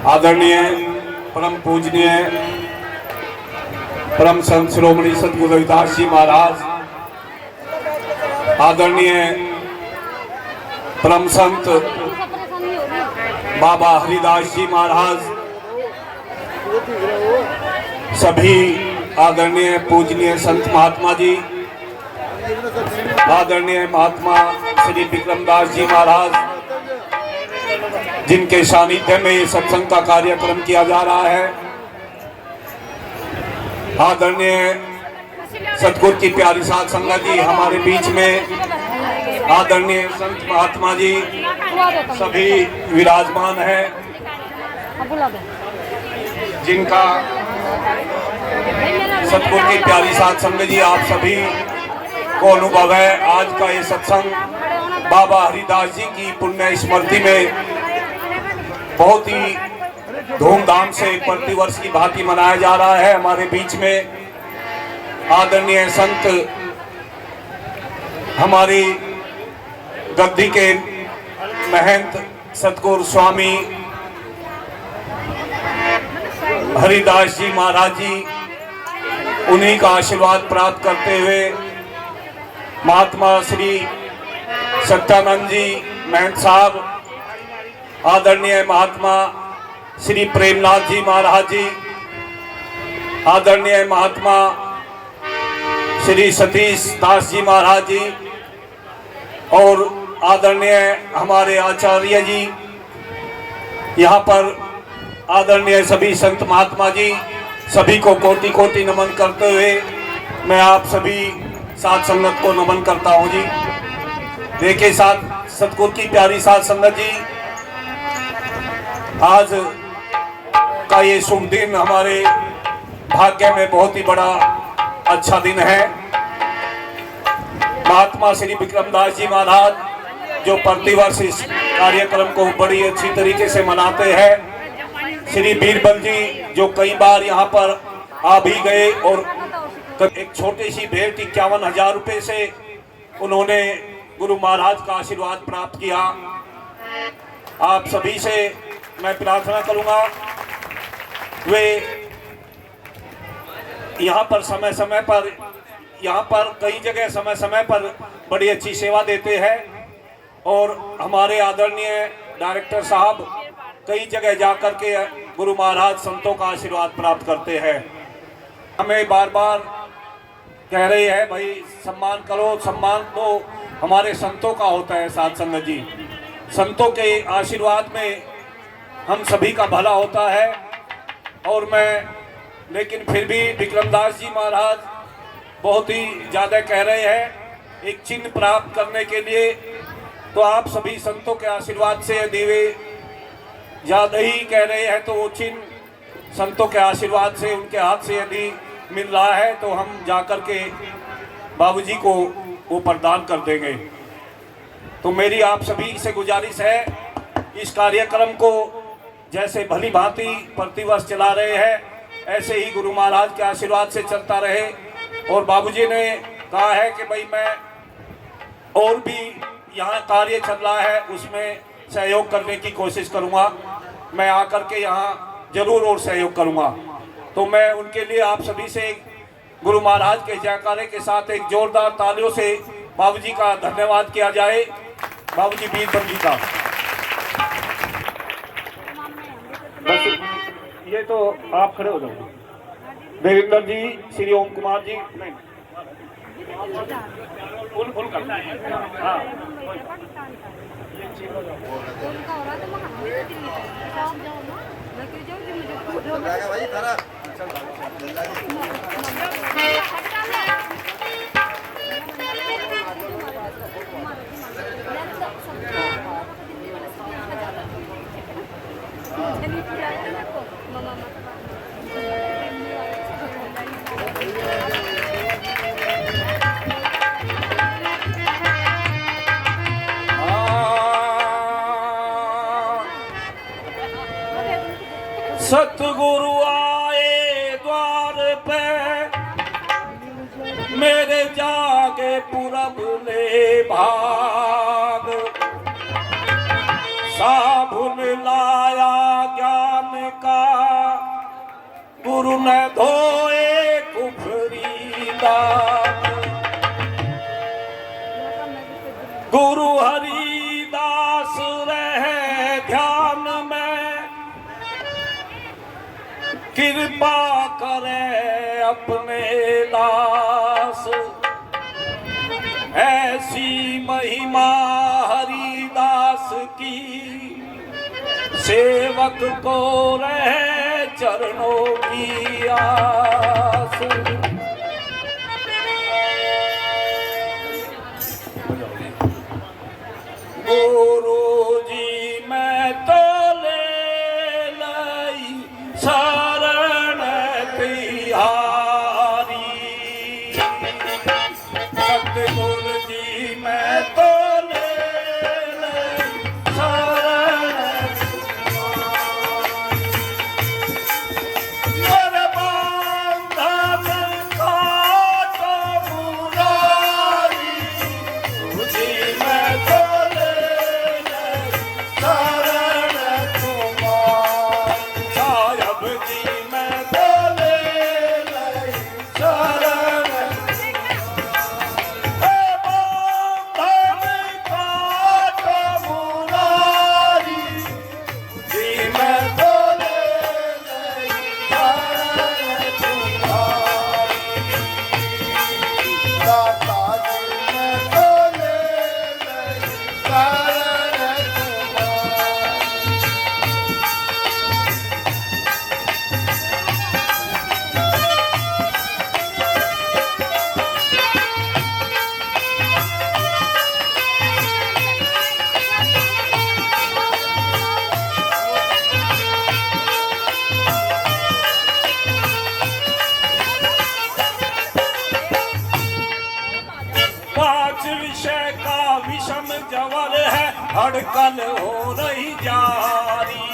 आदरणीय परम पूजनीय परम संत श्रोमणी सतगुरु रविदास जी महाराज, आदरणीय परम संत बाबा हरिदास जी महाराज, सभी आदरणीय पूजनीय संत महात्मा जी, आदरणीय महात्मा श्री विक्रमदास जी महाराज, जिनके सानिध्य में सत्संग का कार्यक्रम किया जा रहा है, आदरणीय सतगुरु की प्यारी साध संगत जी हमारे बीच में, आदरणीय संत महात्मा जी सभी विराजमान है, जिनका सतगुरु की प्यारी साध संगत जी आप सभी को अनुभव है। आज का ये सत्संग बाबा हरिदास जी की पुण्य स्मृति में बहुत ही धूमधाम से प्रतिवर्ष की भांति मनाया जा रहा है। हमारे बीच में आदरणीय संत हमारी गद्दी के महंत सतगुरु स्वामी हरिदास जी महाराज जी, उन्हीं का आशीर्वाद प्राप्त करते हुए महात्मा श्री सत्यानंद जी महंत साहब, आदरणीय महात्मा श्री प्रेमनाथ जी महाराज जी, आदरणीय महात्मा श्री सतीश दास जी महाराज जी और आदरणीय हमारे आचार्य जी, यहाँ पर आदरणीय सभी संत महात्मा जी, सभी को कोटि कोटि नमन करते हुए मैं आप सभी साध संगत को नमन करता हूँ जी। देखिए साथ सतगुरु की प्यारी साध संगत जी, आज का ये शुभ दिन हमारे भाग्य में बहुत ही बड़ा अच्छा दिन है। महात्मा श्री विक्रमदास जी महाराज जो प्रतिवर्ष इस कार्यक्रम को बड़ी अच्छी तरीके से मनाते हैं, श्री बीरबल जी जो कई बार यहाँ पर आ भी गए और एक छोटी सी भेंट 51,000 रुपये से उन्होंने गुरु महाराज का आशीर्वाद प्राप्त किया। आप सभी से मैं प्रार्थना करूंगा वे यहाँ पर समय समय पर, यहाँ पर कई जगह समय समय पर बड़ी अच्छी सेवा देते हैं और हमारे आदरणीय डायरेक्टर साहब कई जगह जाकर के गुरु महाराज संतों का आशीर्वाद प्राप्त करते हैं। हमें बार बार कह रहे हैं भाई सम्मान करो, सम्मान तो हमारे संतों का होता है। साध संगत जी, संतों के आशीर्वाद में हम सभी का भला होता है। और मैं लेकिन फिर भी विक्रमदास जी महाराज बहुत ही ज़्यादा कह रहे हैं एक चिन्ह प्राप्त करने के लिए, तो आप सभी संतों के आशीर्वाद से यदि वे ज़्यादा ही कह रहे हैं तो वो चिन्ह संतों के आशीर्वाद से उनके हाथ से यदि मिल रहा है तो हम जाकर के बाबूजी को वो प्रदान कर देंगे। तो मेरी आप सभी से गुजारिश है, इस कार्यक्रम को जैसे भली भांति प्रतिवर्ष चला रहे हैं ऐसे ही गुरु महाराज के आशीर्वाद से चलता रहे। और बाबूजी ने कहा है कि भाई मैं और भी यहाँ कार्य चल रहा है उसमें सहयोग करने की कोशिश करूँगा, मैं आकर के यहाँ जरूर और सहयोग करूँगा। तो मैं उनके लिए आप सभी से गुरु महाराज के जयकारे के साथ एक जोरदार तालियों से बाबूजी का धन्यवाद किया जाए। बाबूजी बीरबल जी का बस ये तो आप खड़े हो जाओ। देवेंद्र जी, श्री ओम कुमार जी, नहीं फुल करना है। हाँ सतगुरु आए द्वार पे मेरे जागे पूरब ले भाग, साबुन लाया ज्ञान का गुरु ने धोए कुफरी दाग। गुरु हरिदास रहे ध्यान में, कृपा करे अपने दास। ऐसी महिमा हरिदास की, सेवक को रहे चरणों की आस। गुरु जी मैं तो ले लाई शरण तिहारी। सतगुरु जी मैं तो ले लाई शरण मेरे बंधन काट मुरारी। जी मैं तो विषय का विषम जवर है, हड़कल हो रही जारी।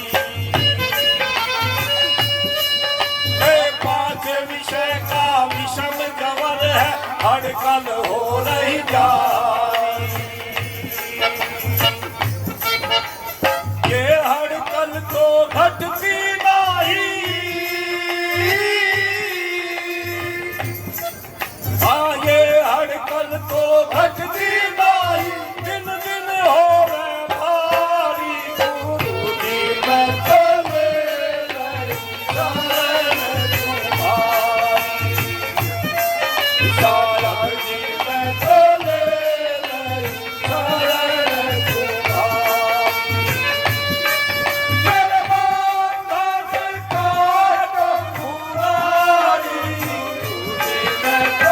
5 विषय का विषम जवर है, हड़कल हो रही जारी। ये हड़कल तो घटती नहीं, हाँ ये हड़कल तो घटती नहीं, दिन दिन हो गए भारी। गुरु जी मैं तो ले लाई शरण तुम्हारी। साहब जी मैं तो ले लाई शरण तुम्हारी। मेरे बंधन काट मुरारी। गुरु जी मैं तो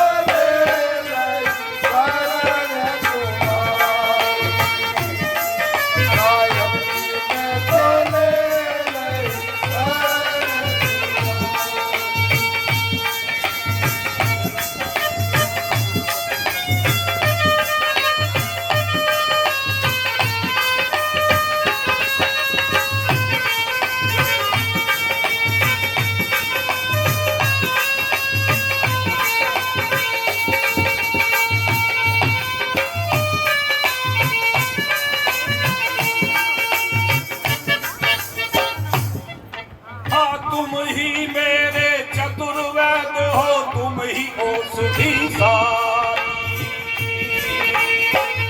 तुम ही मेरे चतुर्वेद हो, तुम ही औषधि सारी।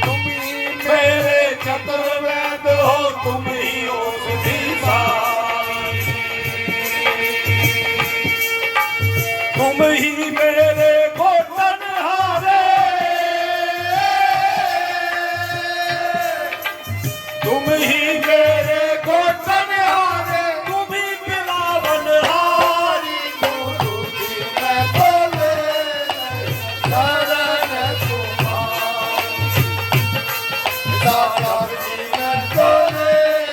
तुम ही मेरे चतुर्वेद हो, तुम ही औषधि सारी। तुम ही मेरे गोतन हारे, तुम ही मेरे गोतन हारे। साहब जी मैं तो ले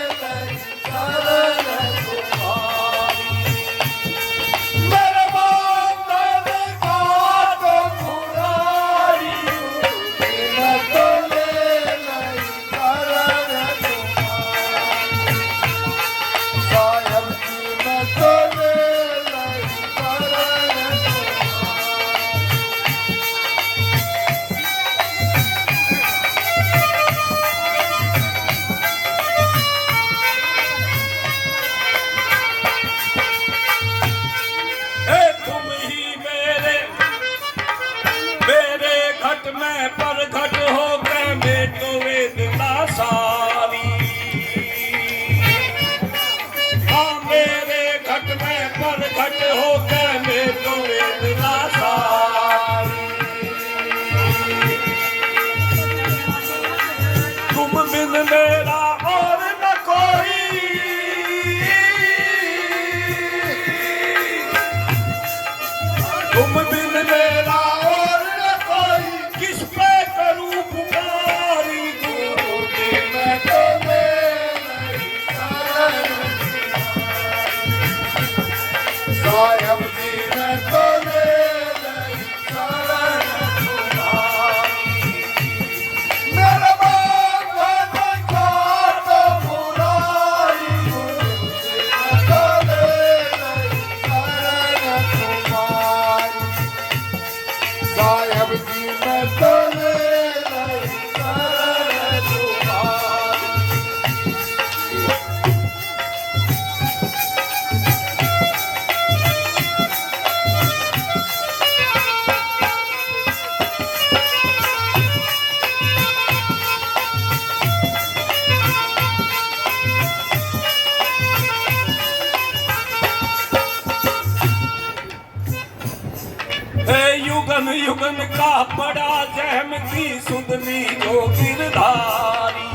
हाँ मेरे घट में पर घट होकर मैं तो वेदना सारी, तुम बिन मेरा और न कोई, तुम बिन मेरा और न कोई, किस पे करूं पुकारी, गुरु जी मैं तो साहेब जी मैं तो ले लई शरण तुम्हारी, मेरा बाबा का तो मुरारी, गुरु जी मैं तो ले लई शरण तुम्हारी, साहेब जी मैं तो ले लई शरण तुम्हारी। युगन युगन का बड़ा जहम की सुधनी जो गिरधारी,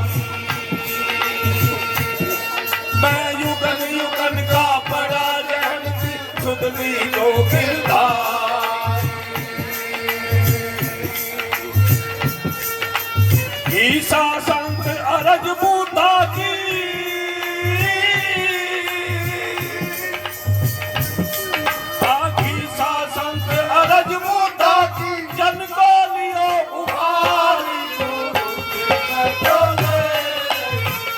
मैं युगन युगन का बड़ा जहम की सुधनी जो गिरधारी, ईसा संत अरज बूंदा की, अरज बूंदा की, जन को लियो उभारी, गुरु जी मैं तो ले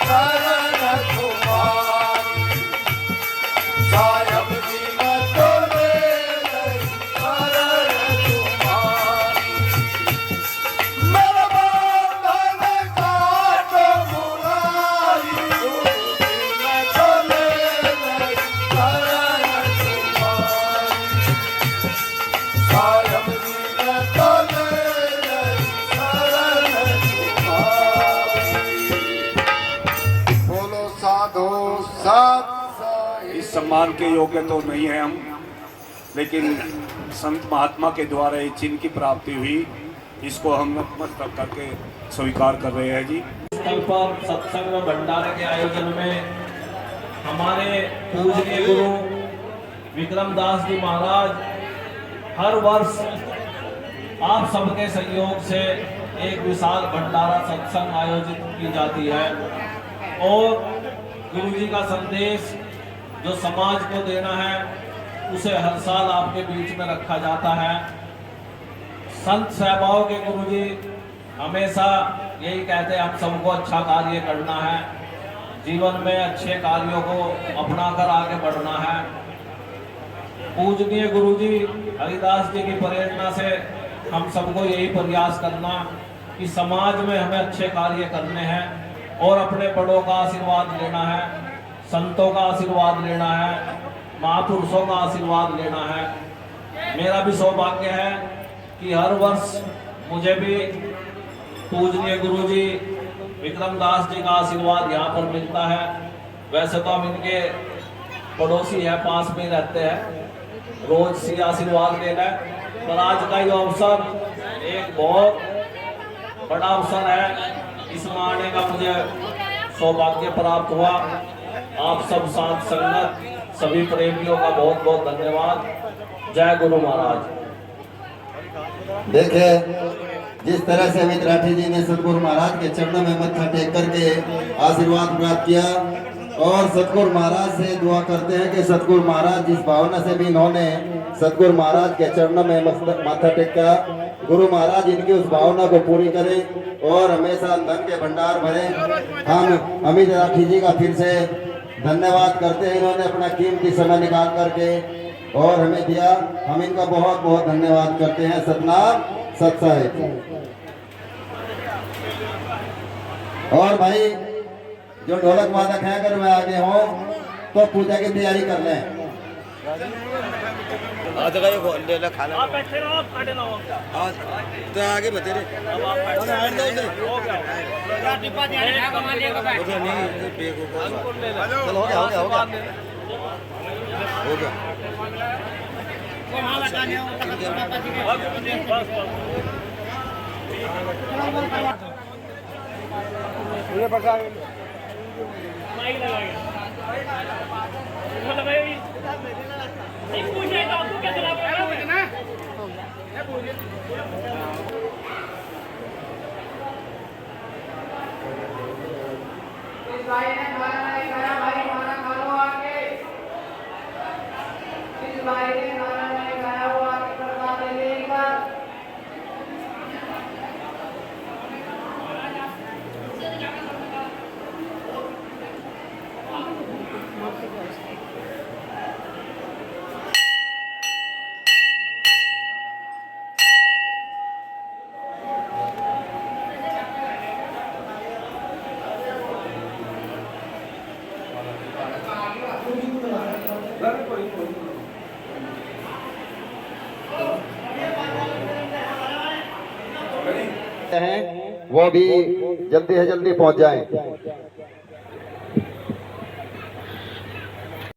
शरण तुम्हारी, साहेब जी मैं तो ले लई शरण तुम्हारी, मेरा बाबा का तो मुरारी, गुरु जी मैं तो ले लई शरण तुम्हारी, साहेब जी मैं तो ले लई शरण तुम्हारी। बोलो साधु सत साहिब। इस सम्मान के योग्य तो नहीं है हम, लेकिन संत महात्मा के द्वारा ये चिन्ह की प्राप्ति हुई, इसको हम नतमस्तक करके स्वीकार कर रहे हैं जी। स्थल पर सत्संग भंडारे के आयोजन में हमारे पूजनीय गुरु विक्रम दास जी महाराज हर वर्ष आप सबके सहयोग से एक विशाल भंडारा सत्संग आयोजित की जाती है और गुरु जी का संदेश जो समाज को देना है उसे हर साल आपके बीच में रखा जाता है। संत सहबाओं के गुरु जी हमेशा यही कहते हैं हम सबको अच्छा कार्य करना है, जीवन में अच्छे कार्यों को अपनाकर आगे बढ़ना है। पूजनीय गुरुजी हरिदास जी की प्रेरणा से हम सबको यही प्रयास करना कि समाज में हमें अच्छे कार्य करने हैं और अपने बड़ों का आशीर्वाद लेना है, संतों का आशीर्वाद लेना है, महापुरुषों का आशीर्वाद लेना है। मेरा भी सौभाग्य है कि हर वर्ष मुझे भी पूजनीय गुरुजी विक्रम दास जी का आशीर्वाद यहाँ पर मिलता है। वैसे तो हम इनके पड़ोसी हैं, पास में रहते हैं, रोज सी आशीर्वाद लेना है, पर आज का ये अवसर एक बहुत बड़ा अवसर है। इसमें आने का मुझे सौभाग्य प्राप्त हुआ। आप सब साथ संगत सभी प्रेमियों का बहुत बहुत धन्यवाद। जय गुरु महाराज। देखे जिस तरह से अमित राठी जी ने सतगुरु महाराज के चरणों में मत्था टेक करके आशीर्वाद प्राप्त किया और सतगुरु महाराज से दुआ करते हैं कि सतगुरु महाराज जिस भावना से भी इन्होंने सतगुरु महाराज के चरणों में माथा टेका, गुरु महाराज इनकी उस भावना को पूरी करें और हमेशा धन के भंडार भरे। हम अमित राठी जी का फिर से धन्यवाद करते हैं, इन्होंने अपना कीमती समय निकाल करके और हमें दिया। हम इनका बहुत बहुत धन्यवाद करते हैं। सतनाम सत साहिब। और भाई जो ढोलक वादक है अगर मैं आगे हूँ तो पूजा की तैयारी कर लें। खाना आप बैठे रहो, आप खड़े ना हो। तो आगे बते रे चलो हो गया। हो गया। भाई ने खाना नहीं खाया, भाई खाना खा लो आके। इस भाई ने खाना नहीं खाया, वो आके प्रसाद ले ले एक बार। हैं वो भी जल्दी से जल्दी पहुंच जाएं।